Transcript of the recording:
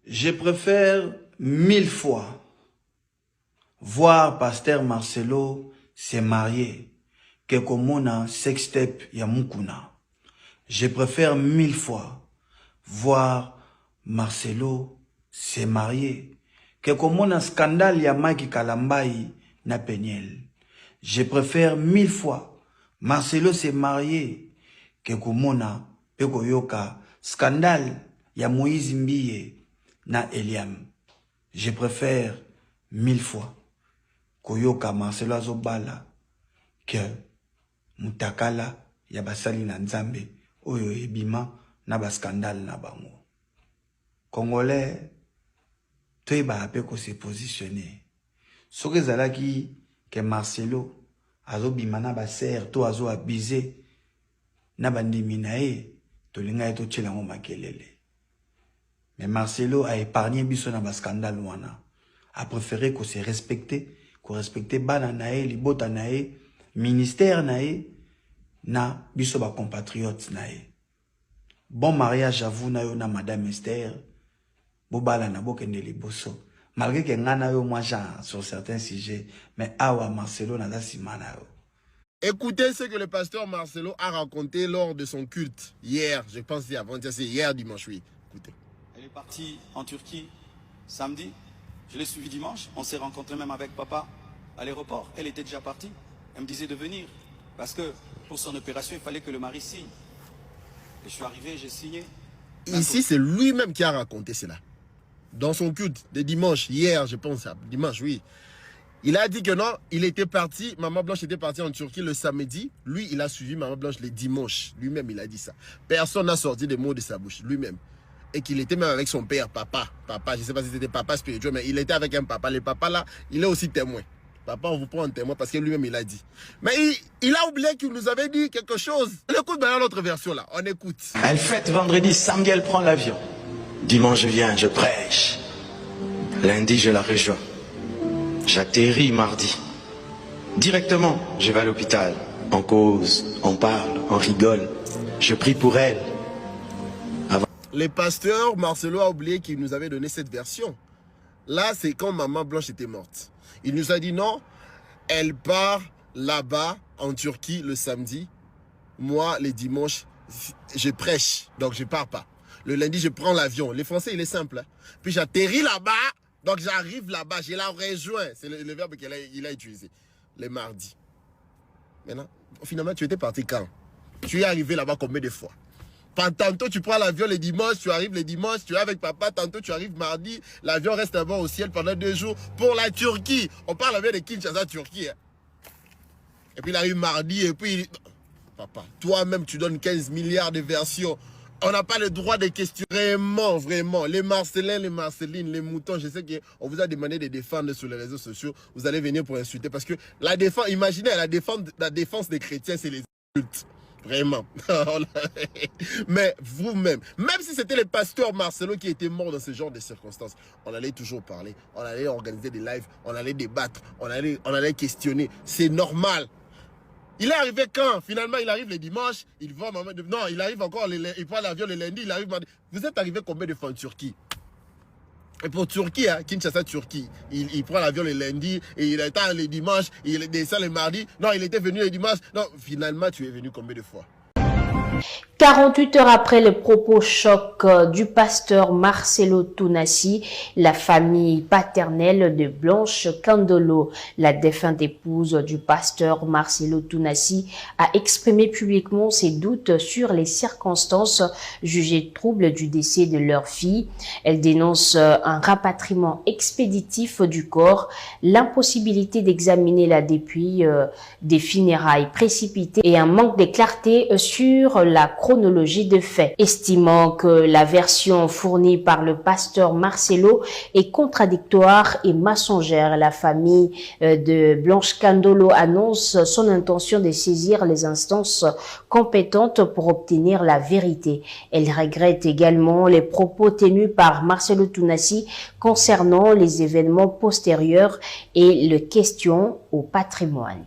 Je préfère 1000 fois voir Pasteur Marcelo se marier que komona sextape ya Mukuna. Je préfère 1000 fois voir Marcelo se marier que komona scandale ya Maki Kalambai na Peniel. Je préfère 1000 fois Marcelo se marier que komona peko yoka scandale ya Moïse Mbiye na Eliam. Je préfère 1000 fois koyoka Marcelo azobala que mutakala ya basali na nzambe oyo ebima na ba scandale na bango. Congolais toyeba ape ko se positionner. Soki ezalaki que Marcelo azobima na ba serre to azo abiser na bandimi na ye tolinga eto tchelango makelele. Mais Marcelo a épargné biso na ba scandale wana. A préféré qu'on se respecte, qu'on respecte bana nae, libota nae, ministère nae, na biso ba compatriotes nae. Bon mariage à vous na yo na Madame Esther, bobala na bokende liboso. Malgré que ngana yo moi genre sur certains sujets, mais awa Marcelo na da simana yo. Écoutez ce que le pasteur Marcelo a raconté lors de son culte hier, je pense c'est avant-hier, c'est hier dimanche, oui. Écoutez. Elle est partie en Turquie samedi. Je l'ai suivi dimanche. On s'est rencontrés même avec papa à l'aéroport. Elle était déjà partie. Elle me disait de venir. Parce que pour son opération, il fallait que le mari signe. Et je suis arrivé, j'ai signé. Ici, c'est lui-même qui a raconté cela. Dans son culte de dimanche, hier, je pense, dimanche, oui. Il a dit que non, il était parti, Maman Blanche était partie en Turquie le samedi. Lui, il a suivi Maman Blanche le dimanche. Lui-même, il a dit ça. Personne n'a sorti des mots de sa bouche, lui-même. Et qu'il était même avec son père, papa, je ne sais pas si c'était papa spirituel, mais il était avec un papa. Le papa là, il est aussi témoin. Papa, on vous prend en témoin parce que lui-même il a dit. Mais il a oublié qu'il nous avait dit quelque chose. On écoute maintenant l'autre version là, on écoute. Elle fête vendredi, samedi elle prend l'avion. Dimanche je viens, je prêche. Lundi je la rejoins. J'atterris mardi. Directement, je vais à l'hôpital. On cause, on parle, on rigole. Je prie pour elle. Le pasteur Marcelo a oublié qu'il nous avait donné cette version. Là, c'est quand Maman Blanche était morte. Il nous a dit non, elle part là-bas en Turquie le samedi. Moi, les dimanches, je prêche, donc je pars pas. Le lundi, je prends l'avion. Les Français, il est simple. Hein? Puis j'atterris là-bas, donc j'arrive là-bas, je la rejoins. C'est le verbe qu'il a utilisé. Le mardi. Maintenant, finalement, tu étais parti quand? Tu es arrivé là-bas combien de fois? Tantôt tu prends l'avion le dimanche, tu arrives le dimanche, tu es avec papa, tantôt tu arrives mardi, l'avion reste d'abord au ciel pendant 2 jours pour la Turquie. On parle bien de Kinshasa, Turquie. Hein. Et puis il arrive mardi et puis... Papa, toi-même tu donnes 15 milliards de versions. On n'a pas le droit de questionner vraiment, vraiment. Les Marcelins, les Marcelines, les moutons, je sais qu'on vous a demandé de défendre sur les réseaux sociaux. Vous allez venir pour insulter parce que la défense, imaginez, la défense des chrétiens, c'est les insultes. Vraiment. Mais vous-même, même si c'était le pasteur Marcelo qui était mort dans ce genre de circonstances, on allait toujours parler, on allait organiser des lives, on allait débattre, on allait questionner. C'est normal. Il est arrivé quand? Finalement, il arrive le dimanche, il voit maman. Non, il arrive encore, il prend l'avion le lundi, il arrive mardi. Vous êtes arrivé combien de fois en Turquie? Et pour Turquie, hein, Kinshasa, Turquie, il prend l'avion le lundi, et il attend le dimanche, il descend le mardi. Non, il était venu le dimanche. Non, finalement, tu es venu combien de fois? 48 heures après le propos choc du pasteur Marcelo Tounassi, la famille paternelle de Blanche Kandolo, la défunte épouse du pasteur Marcelo Tounassi, a exprimé publiquement ses doutes sur les circonstances jugées troubles du décès de leur fille. Elle dénonce un rapatriement expéditif du corps, l'impossibilité d'examiner la dépouille, des funérailles précipitées et un manque de clarté sur la chronologie de faits, estimant que la version fournie par le pasteur Marcelo est contradictoire et mensongère. La famille de Blanche Kandolo annonce son intention de saisir les instances compétentes pour obtenir la vérité. Elle regrette également les propos tenus par Marcelo Tounassi concernant les événements postérieurs et les questions au patrimoine.